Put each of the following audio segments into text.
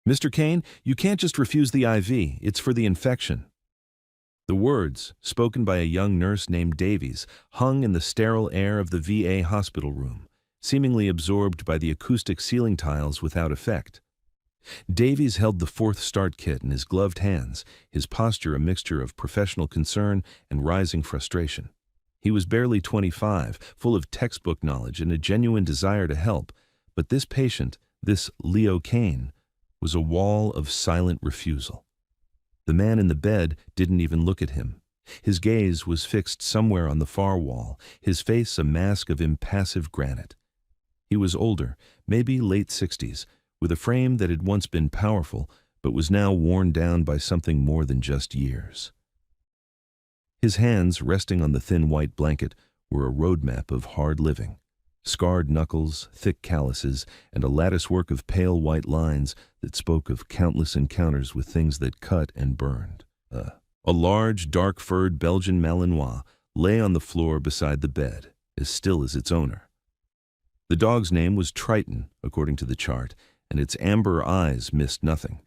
Mr. Kane, you can't just refuse the IV. It's for the infection. The words, spoken by a young nurse named Davies, hung in the sterile air of the VA hospital room, seemingly absorbed by the acoustic ceiling tiles without effect. Davies held the fourth start kit in his gloved hands, his posture a mixture of professional concern and rising frustration. He was barely 25, full of textbook knowledge and a genuine desire to help, but this patient, this Leo Kane, was a wall of silent refusal. The man in the bed didn't even look at him. His gaze was fixed somewhere on the far wall, his face a mask of impassive granite. He was older, maybe late 60s, with a frame that had once been powerful, but was now worn down by something more than just years. His hands, resting on the thin white blanket, were a roadmap of hard living. Scarred knuckles, thick calluses, and a latticework of pale white lines that spoke of countless encounters with things that cut and burned. A large, dark-furred Belgian Malinois lay on the floor beside the bed, as still as its owner. The dog's name was Triton, according to the chart, and its amber eyes missed nothing.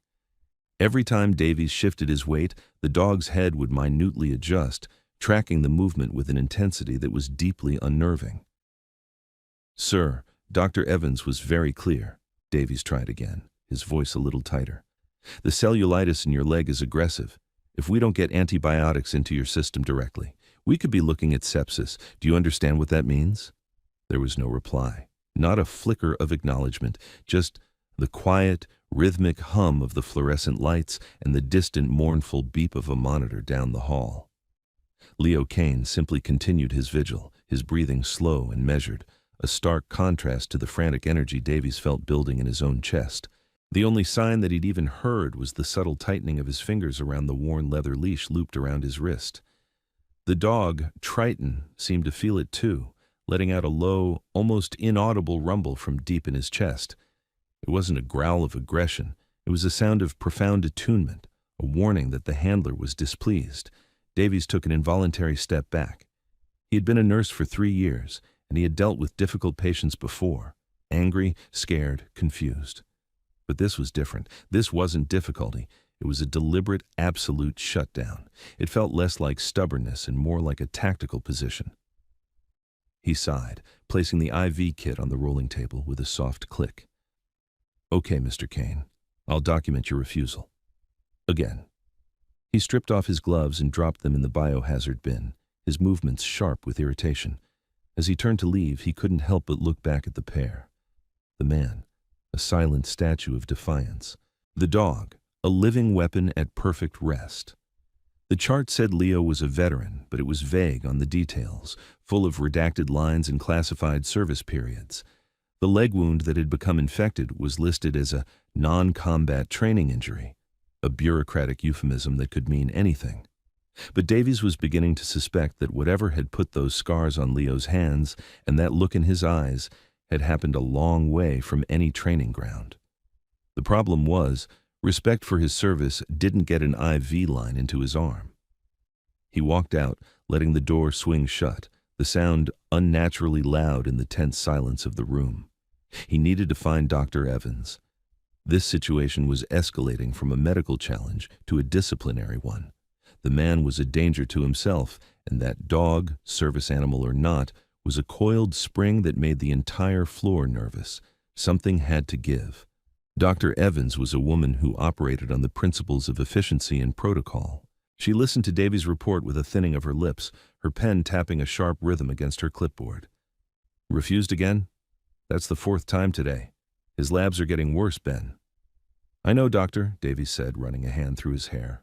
Every time Davies shifted his weight, the dog's head would minutely adjust, tracking the movement with an intensity that was deeply unnerving. "Sir, Dr. Evans was very clear." Davies tried again, his voice a little tighter. "The cellulitis in your leg is aggressive. If we don't get antibiotics into your system directly, we could be looking at sepsis. Do you understand what that means?" There was no reply, not a flicker of acknowledgement, just the quiet, rhythmic hum of the fluorescent lights and the distant, mournful beep of a monitor down the hall. Leo Kane simply continued his vigil, his breathing slow and measured, a stark contrast to the frantic energy Davies felt building in his own chest. The only sign that he'd even heard was the subtle tightening of his fingers around the worn leather leash looped around his wrist. The dog, Triton, seemed to feel it too, letting out a low, almost inaudible rumble from deep in his chest. It wasn't a growl of aggression. It was a sound of profound attunement, a warning that the handler was displeased. Davies took an involuntary step back. He had been a nurse for 3 years, and he had dealt with difficult patients before, angry, scared, confused. But this was different. This wasn't difficulty. It was a deliberate, absolute shutdown. It felt less like stubbornness and more like a tactical position. He sighed, placing the IV kit on the rolling table with a soft click. "Okay, Mr. Kane, I'll document your refusal." Again. He stripped off his gloves and dropped them in the biohazard bin, his movements sharp with irritation. As he turned to leave, he couldn't help but look back at the pair. The man, a silent statue of defiance. The dog, a living weapon at perfect rest. The chart said Leo was a veteran, but it was vague on the details, full of redacted lines and classified service periods. The leg wound that had become infected was listed as a non-combat training injury, a bureaucratic euphemism that could mean anything. But Davies was beginning to suspect that whatever had put those scars on Leo's hands and that look in his eyes had happened a long way from any training ground. The problem was, respect for his service didn't get an IV line into his arm. He walked out, letting the door swing shut, the sound unnaturally loud in the tense silence of the room. He needed to find Dr. Evans. This situation was escalating from a medical challenge to a disciplinary one. The man was a danger to himself, and that dog, service animal or not, was a coiled spring that made the entire floor nervous. Something had to give. Dr. Evans was a woman who operated on the principles of efficiency and protocol. She listened to Davies' report with a thinning of her lips, her pen tapping a sharp rhythm against her clipboard. "Refused again? That's the 4th time today. His labs are getting worse, Ben." "I know, doctor," Davies said, running a hand through his hair.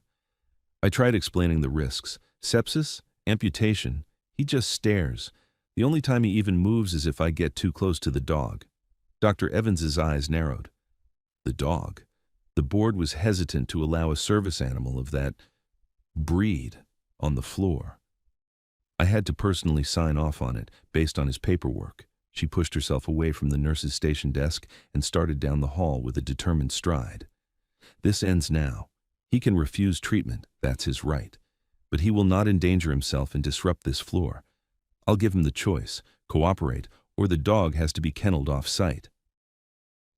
"I tried explaining the risks. Sepsis? Amputation. He just stares. The only time he even moves is if I get too close to the dog." Dr. Evans's eyes narrowed. The dog. The board was hesitant to allow a service animal of that breed on the floor. "I had to personally sign off on it, based on his paperwork." She pushed herself away from the nurse's station desk and started down the hall with a determined stride. "This ends now. He can refuse treatment, that's his right. But he will not endanger himself and disrupt this floor. I'll give him the choice, cooperate, or the dog has to be kenneled off-site."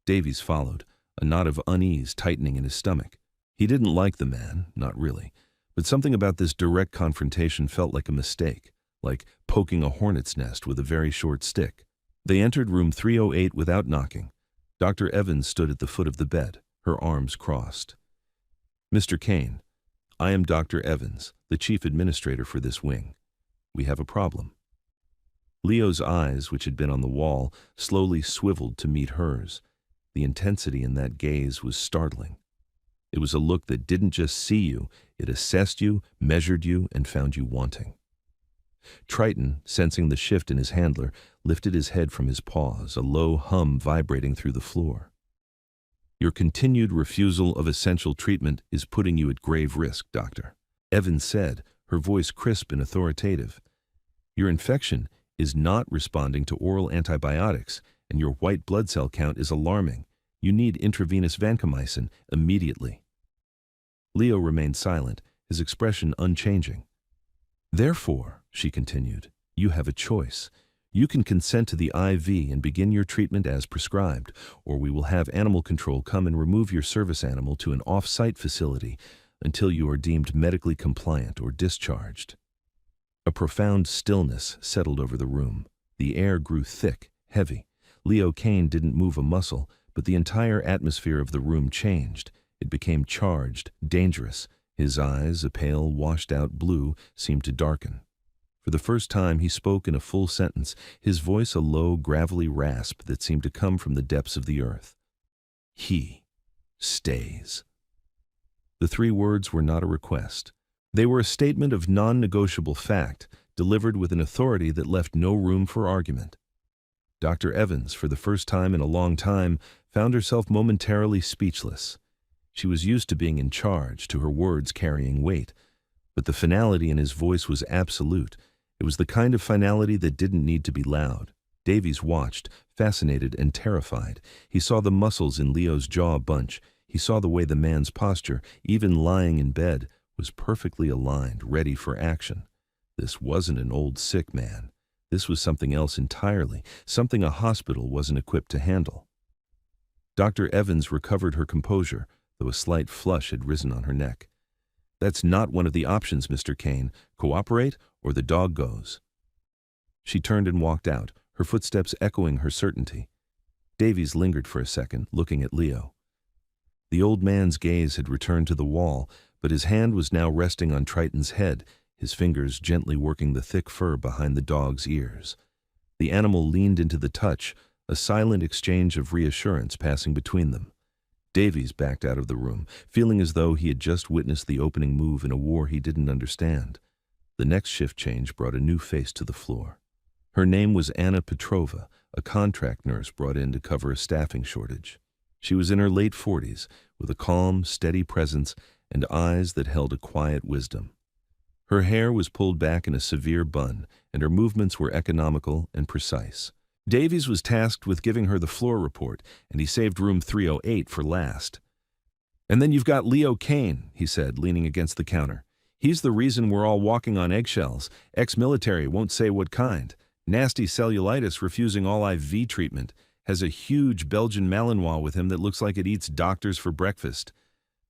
Davies followed, a knot of unease tightening in his stomach. He didn't like the man, not really, but something about this direct confrontation felt like a mistake, like poking a hornet's nest with a very short stick. They entered room 308 without knocking. Dr. Evans stood at the foot of the bed, her arms crossed. "Mr. Kane, I am Dr. Evans, the chief administrator for this wing. We have a problem." Leo's eyes, which had been on the wall, slowly swiveled to meet hers. The intensity in that gaze was startling. It was a look that didn't just see you, it assessed you, measured you, and found you wanting. Triton, sensing the shift in his handler, lifted his head from his paws, a low hum vibrating through the floor. "Your continued refusal of essential treatment is putting you at grave risk, Doctor," Evans said, her voice crisp and authoritative. "Your infection is not responding to oral antibiotics, and your white blood cell count is alarming. You need intravenous vancomycin immediately." Leo remained silent, his expression unchanging. "Therefore," she continued, "you have a choice. You can consent to the IV and begin your treatment as prescribed, or we will have animal control come and remove your service animal to an off-site facility until you are deemed medically compliant or discharged." A profound stillness settled over the room. The air grew thick, heavy. Leo Kane didn't move a muscle, but the entire atmosphere of the room changed. It became charged, dangerous. His eyes, a pale, washed-out blue, seemed to darken. For the first time he spoke in a full sentence, his voice a low, gravelly rasp that seemed to come from the depths of the earth. "He stays." The three words were not a request. They were a statement of non-negotiable fact, delivered with an authority that left no room for argument. Dr. Evans, for the first time in a long time, found herself momentarily speechless. She was used to being in charge, to her words carrying weight, but the finality in his voice was absolute. It was the kind of finality that didn't need to be loud. Davies watched, fascinated and terrified. He saw the muscles in Leo's jaw bunch. He saw the way the man's posture, even lying in bed, was perfectly aligned, ready for action. This wasn't an old sick man. This was something else entirely, something a hospital wasn't equipped to handle. Dr. Evans recovered her composure, though a slight flush had risen on her neck. "That's not one of the options, Mr. Kane. Cooperate, or the dog goes." She turned and walked out, her footsteps echoing her certainty. Davies lingered for a second, looking at Leo. The old man's gaze had returned to the wall, but his hand was now resting on Triton's head, his fingers gently working the thick fur behind the dog's ears. The animal leaned into the touch, a silent exchange of reassurance passing between them. Davies backed out of the room, feeling as though he had just witnessed the opening move in a war he didn't understand. The next shift change brought a new face to the floor. Her name was Anna Petrova, a contract nurse brought in to cover a staffing shortage. She was in her late 40s, with a calm, steady presence and eyes that held a quiet wisdom. Her hair was pulled back in a severe bun, and her movements were economical and precise. Davies was tasked with giving her the floor report, and he saved room 308 for last. "And then you've got Leo Kane," he said, leaning against the counter. "He's the reason we're all walking on eggshells. Ex-military, won't say what kind. Nasty cellulitis, refusing all IV treatment. Has a huge Belgian Malinois with him that looks like it eats doctors for breakfast.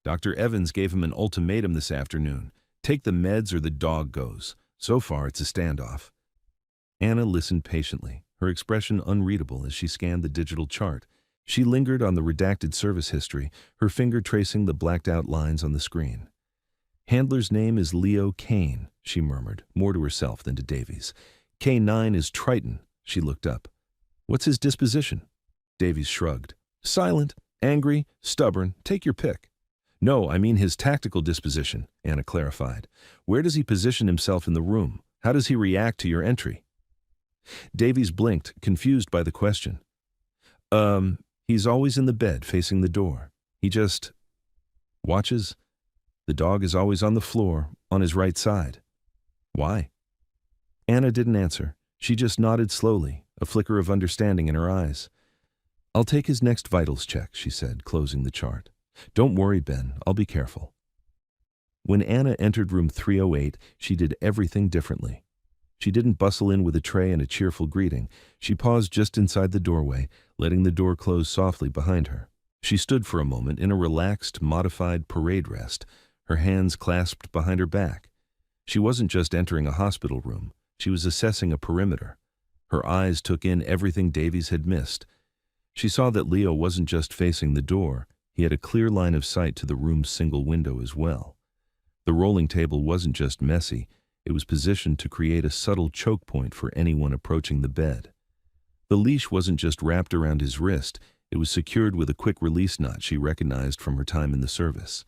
Dr. Evans gave him an ultimatum this afternoon. Take the meds or the dog goes. So far, it's a standoff." Anna listened patiently, her expression unreadable as she scanned the digital chart. She lingered on the redacted service history, her finger tracing the blacked-out lines on the screen. "Handler's name is Leo Kane," she murmured, more to herself than to Davies. "K9 is Triton." She looked up. "What's his disposition?" Davies shrugged. "Silent, angry, stubborn, take your pick." "No, I mean his tactical disposition," Anna clarified. "Where does he position himself in the room? How does he react to your entry?" Davies blinked, confused by the question. He's always in the bed, facing the door. He just watches. The dog is always on the floor, on his right side." "Why?" Anna didn't answer. She just nodded slowly, a flicker of understanding in her eyes. "I'll take his next vitals check," she said, closing the chart. "Don't worry, Ben, I'll be careful." When Anna entered room 308, she did everything differently. She didn't bustle in with a tray and a cheerful greeting. She paused just inside the doorway, letting the door close softly behind her. She stood for a moment in a relaxed, modified parade rest, her hands clasped behind her back. She wasn't just entering a hospital room, she was assessing a perimeter. Her eyes took in everything Davies had missed. She saw that Leo wasn't just facing the door, he had a clear line of sight to the room's single window as well. The rolling table wasn't just messy, it was positioned to create a subtle choke point for anyone approaching the bed. The leash wasn't just wrapped around his wrist, it was secured with a quick release knot she recognized from her time in the service.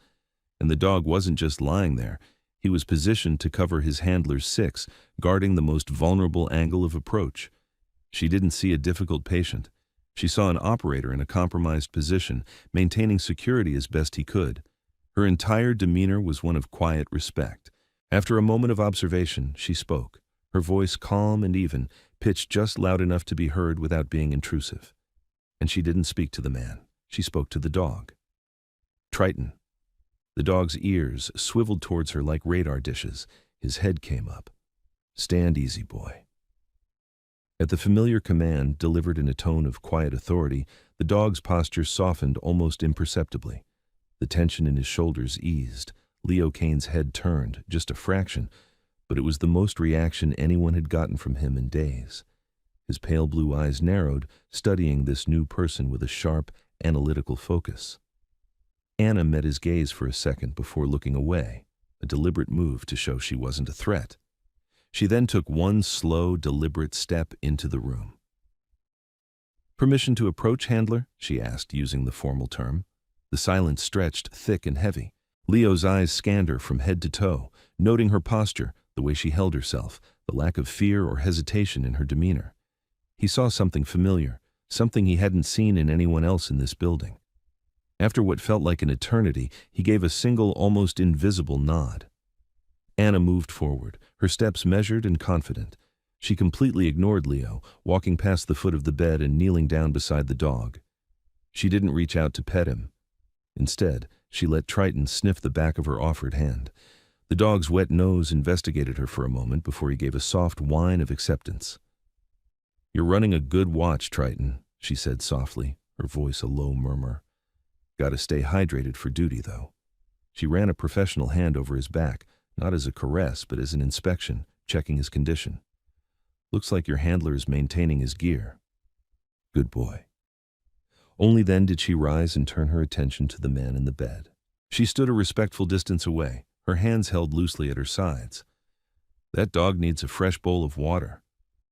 And the dog wasn't just lying there, he was positioned to cover his handler's six, guarding the most vulnerable angle of approach. She didn't see a difficult patient. She saw an operator in a compromised position, maintaining security as best he could. Her entire demeanor was one of quiet respect. After a moment of observation, she spoke, her voice calm and even, pitched just loud enough to be heard without being intrusive. And she didn't speak to the man. She spoke to the dog. Triton. The dog's ears swiveled towards her like radar dishes. His head came up. "Stand easy, boy." At the familiar command, delivered in a tone of quiet authority, the dog's posture softened almost imperceptibly. The tension in his shoulders eased. Leo Kane's head turned, just a fraction, but it was the most reaction anyone had gotten from him in days. His pale blue eyes narrowed, studying this new person with a sharp, analytical focus. Anna met his gaze for a second before looking away, a deliberate move to show she wasn't a threat. She then took one slow, deliberate step into the room. "Permission to approach, handler?" she asked, using the formal term. The silence stretched, thick and heavy. Leo's eyes scanned her from head to toe, noting her posture, the way she held herself, the lack of fear or hesitation in her demeanor. He saw something familiar, something he hadn't seen in anyone else in this building. After what felt like an eternity, he gave a single, almost invisible nod. Anna moved forward, her steps measured and confident. She completely ignored Leo, walking past the foot of the bed and kneeling down beside the dog. She didn't reach out to pet him. Instead, she let Triton sniff the back of her offered hand. The dog's wet nose investigated her for a moment before he gave a soft whine of acceptance. "You're running a good watch, Triton," she said softly, her voice a low murmur. "Gotta stay hydrated for duty, though." She ran a professional hand over his back, not as a caress, but as an inspection, checking his condition. "Looks like your handler is maintaining his gear." "Good boy." Only then did she rise and turn her attention to the man in the bed. She stood a respectful distance away, her hands held loosely at her sides. "That dog needs a fresh bowl of water.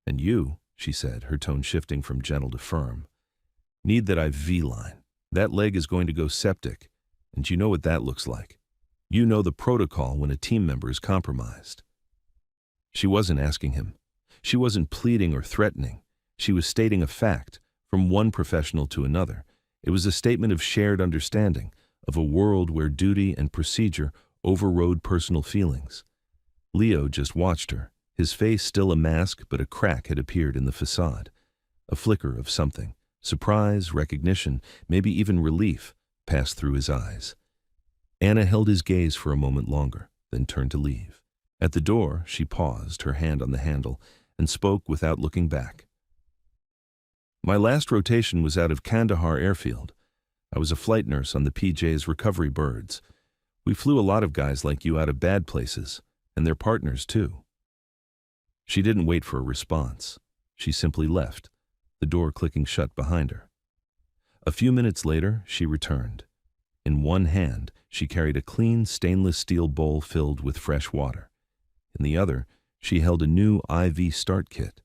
And you," she said, her tone shifting from gentle to firm, "need that IV line. That leg is going to go septic, and you know what that looks like. You know the protocol when a team member is compromised." She wasn't asking him. She wasn't pleading or threatening. She was stating a fact, from one professional to another. It was a statement of shared understanding, of a world where duty and procedure overrode personal feelings. Leo just watched her, his face still a mask, but a crack had appeared in the facade. A flicker of something, surprise, recognition, maybe even relief, passed through his eyes. Anna held his gaze for a moment longer, then turned to leave. At the door, she paused, her hand on the handle, and spoke without looking back. "My last rotation was out of Kandahar Airfield. I was a flight nurse on the PJ's recovery birds. We flew a lot of guys like you out of bad places, and their partners too." She didn't wait for a response. She simply left, the door clicking shut behind her. A few minutes later, she returned. In one hand, she carried a clean stainless steel bowl filled with fresh water. In the other, she held a new IV start kit.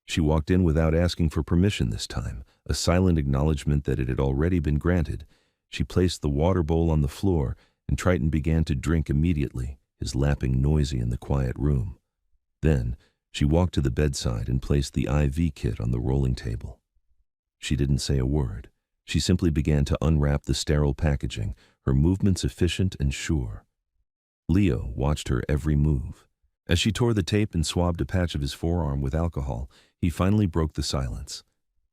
She walked in without asking for permission this time, a silent acknowledgement that it had already been granted. She placed the water bowl on the floor, and Triton began to drink immediately, his lapping noisy in the quiet room. Then, she walked to the bedside and placed the IV kit on the rolling table. She didn't say a word. She simply began to unwrap the sterile packaging, her movements efficient and sure. Leo watched her every move. As she tore the tape and swabbed a patch of his forearm with alcohol, he finally broke the silence.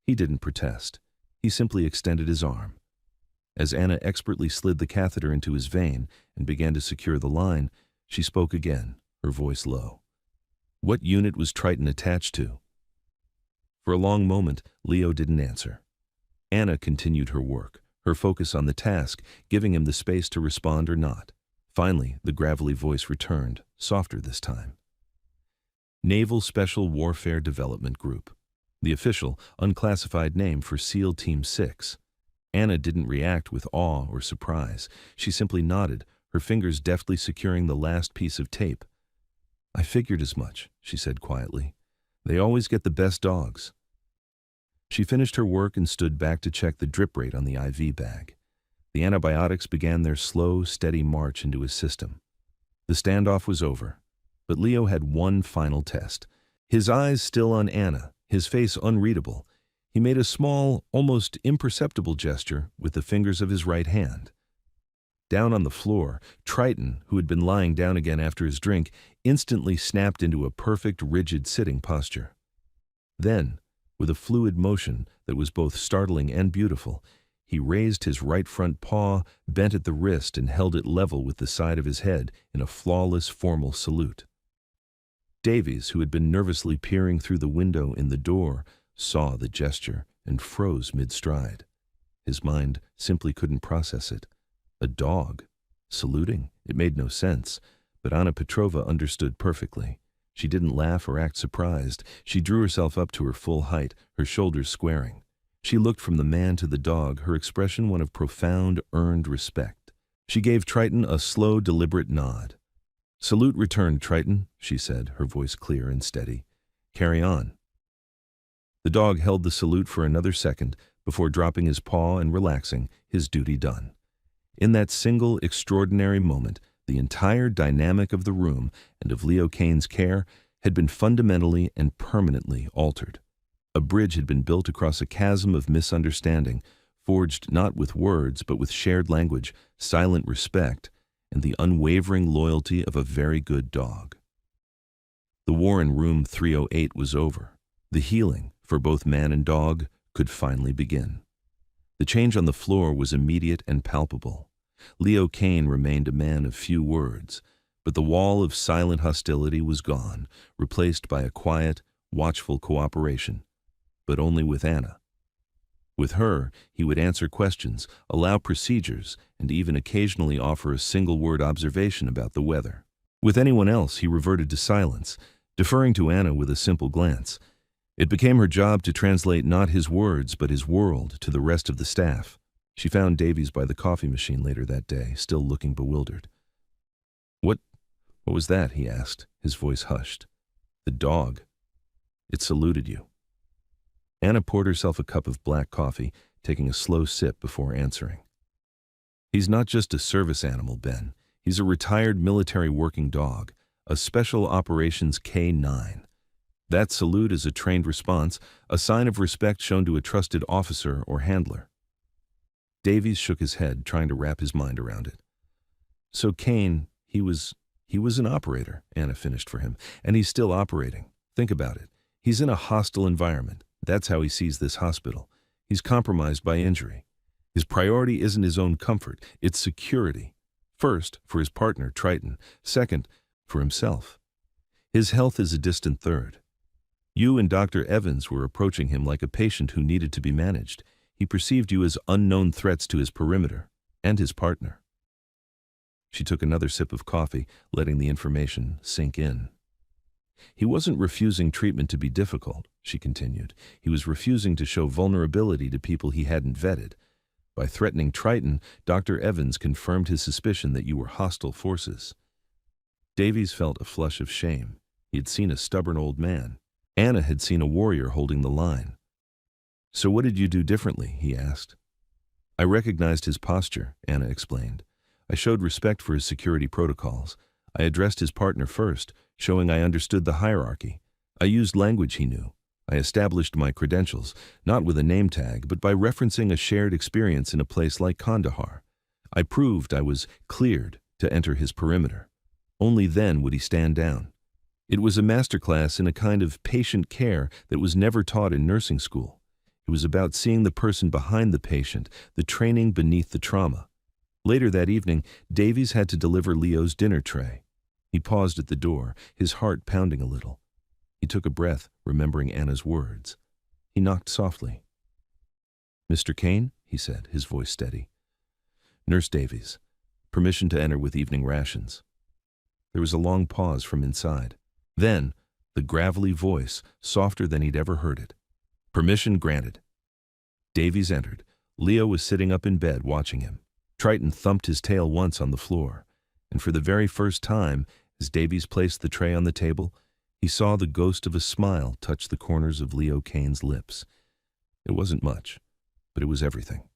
He didn't protest. He simply extended his arm. As Anna expertly slid the catheter into his vein and began to secure the line, she spoke again, her voice low. "What unit was Triton attached to?" For a long moment, Leo didn't answer. Anna continued her work, her focus on the task, giving him the space to respond or not. Finally, the gravelly voice returned, softer this time. Naval Special Warfare Development Group. The official, unclassified name for SEAL Team 6. Anna didn't react with awe or surprise. She simply nodded, her fingers deftly securing the last piece of tape. "I figured as much," she said quietly. "They always get the best dogs." She finished her work and stood back to check the drip rate on the IV bag. The antibiotics began their slow, steady march into his system. The standoff was over, but Leo had one final test. His eyes still on Anna, his face unreadable, he made a small, almost imperceptible gesture with the fingers of his right hand. Down on the floor, Triton, who had been lying down again after his drink, instantly snapped into a perfect, rigid sitting posture. Then, with a fluid motion that was both startling and beautiful, he raised his right front paw, bent at the wrist, and held it level with the side of his head in a flawless, formal salute. Davies, who had been nervously peering through the window in the door, saw the gesture and froze mid-stride. His mind simply couldn't process it. A dog, saluting, it made no sense, but Anna Petrova understood perfectly. She didn't laugh or act surprised. She drew herself up to her full height, her shoulders squaring. She looked from the man to the dog, her expression one of profound, earned respect. She gave Triton a slow, deliberate nod. "Salute returned, Triton," she said, her voice clear and steady. "Carry on." The dog held the salute for another second before dropping his paw and relaxing, his duty done. In that single, extraordinary moment, the entire dynamic of the room and of Leo Kane's care had been fundamentally and permanently altered. A bridge had been built across a chasm of misunderstanding, forged not with words but with shared language, silent respect, and the unwavering loyalty of a very good dog. The war in room 308 was over. The healing, for both man and dog, could finally begin. The change on the floor was immediate and palpable. Leo Kane remained a man of few words, but the wall of silent hostility was gone, replaced by a quiet, watchful cooperation, but only with Anna. With her, he would answer questions, allow procedures, and even occasionally offer a single-word observation about the weather. With anyone else, he reverted to silence, deferring to Anna with a simple glance. It became her job to translate not his words but his world to the rest of the staff. She found Davies by the coffee machine later that day, still looking bewildered. What was that?" he asked, his voice hushed. "The dog. It saluted you." Anna poured herself a cup of black coffee, taking a slow sip before answering. "He's not just a service animal, Ben. He's a retired military working dog, a Special Operations K9. That salute is a trained response, a sign of respect shown to a trusted officer or handler." Davies shook his head, trying to wrap his mind around it. "So Kane, he was an operator," Anna finished for him, "and he's still operating. Think about it. He's in a hostile environment. That's how he sees this hospital. He's compromised by injury. His priority isn't his own comfort, it's security. First, for his partner, Triton. Second, for himself. His health is a distant third. You and Dr. Evans were approaching him like a patient who needed to be managed. He perceived you as unknown threats to his perimeter and his partner." She took another sip of coffee, letting the information sink in. "He wasn't refusing treatment to be difficult," she continued. "He was refusing to show vulnerability to people he hadn't vetted. By threatening Triton, Dr. Evans confirmed his suspicion that you were hostile forces." Davies felt a flush of shame. He had seen a stubborn old man. Anna had seen a warrior holding the line. "So what did you do differently?" he asked. "I recognized his posture," Anna explained. "I showed respect for his security protocols. I addressed his partner first, showing I understood the hierarchy. I used language he knew. I established my credentials, not with a name tag, but by referencing a shared experience in a place like Kandahar. I proved I was cleared to enter his perimeter. Only then would he stand down. It was a masterclass in a kind of patient care that was never taught in nursing school. It was about seeing the person behind the patient, the training beneath the trauma. Later that evening, Davies had to deliver Leo's dinner tray. He paused at the door, his heart pounding a little. He took a breath, remembering Anna's words. He knocked softly. "Mr. Kane?" he said, his voice steady. "Nurse Davies. Permission to enter with evening rations." There was a long pause from inside. Then, the gravelly voice, softer than he'd ever heard it. "Permission granted." Davies entered. Leo was sitting up in bed watching him. Triton thumped his tail once on the floor, and for the very first time, as Davies placed the tray on the table, he saw the ghost of a smile touch the corners of Leo Kane's lips. It wasn't much, but it was everything.